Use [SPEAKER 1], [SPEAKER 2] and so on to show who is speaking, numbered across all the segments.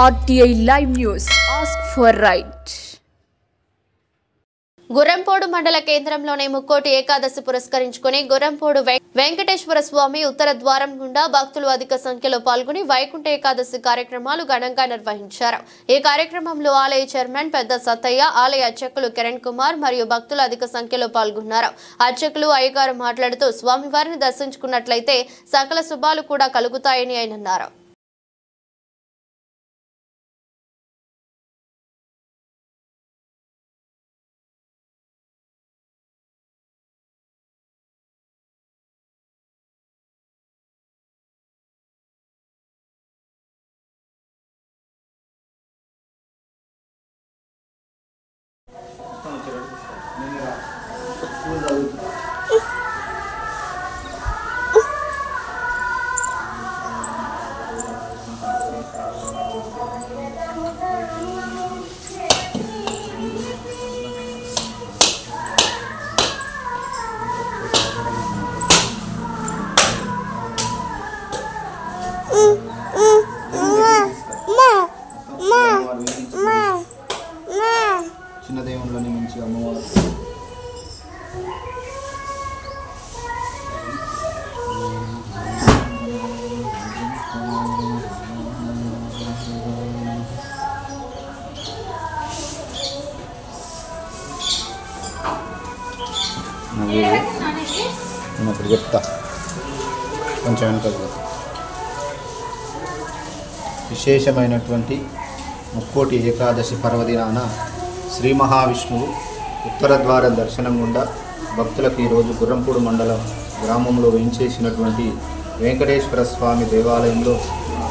[SPEAKER 1] RTI Live News. Ask for right.
[SPEAKER 2] Gurrampodu మండల కేంద్రంలోని ముక్కోటి ఏకాదశి పురస్కరించుకుని గుర్రంపోడు వెంకటేశ్వర స్వామి ఉత్తర ద్వారం గుండా భక్తులు అధిక సంఖ్యలో పాల్గొని వైకుంఠ ఏకాదశి కార్యక్రమాలు ఘనంగా నిర్వహించారు. ఈ కార్యక్రమంలో ఆలయ చైర్మన్ పెద్ద సత్తయ్య, ఆలయ అర్చకులు కిరణ్ కుమార్ మరియు భక్తులు అధిక సంఖ్యలో పాల్గొన్నారు. అర్చకులు అయ్యగారు మాట్లాడుతూ స్వామివారిని దర్శించుకున్నట్లయితే సకల శుభాలు కూడా కలుగుతాయని ఆయన అన్నారు.
[SPEAKER 3] చిన్న దేవుళ్ళని మంచి అమ్మవారు ఇప్పుడు చెప్తా కొంచెం వెనుక విశేషమైనటువంటి ముక్కోటి ఏకాదశి పర్వదినాన శ్రీ మహావిష్ణువు ఉత్తర ద్వార దర్శనం గుండా భక్తులకు ఈరోజు గుర్రంపూడి మండలం గ్రామంలో వేయించేసినటువంటి వెంకటేశ్వర స్వామి దేవాలయంలో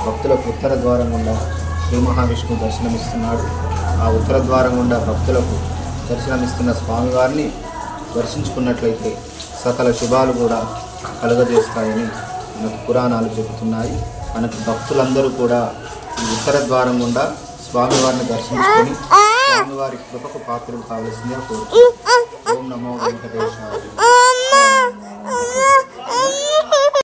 [SPEAKER 3] భక్తులకు ఉత్తర ద్వారం గుండా శ్రీ మహావిష్ణువు దర్శనమిస్తున్నాడు. ఆ ఉత్తర ద్వారం గుండా భక్తులకు దర్శనమిస్తున్న స్వామివారిని దర్శించుకున్నట్లయితే సకల శుభాలు కూడా కలుగజేస్తాయని మనకు పురాణాలు చెబుతున్నాయి. మనకు భక్తులందరూ కూడా ఈ ఉత్తర ద్వారం గుండా స్వామివారిని దర్శించుకొని స్వామివారి కృపకు పాత్రలు కావలసిందే కోరుతున్నాను. ఓం నమో వెంకటేశాయ.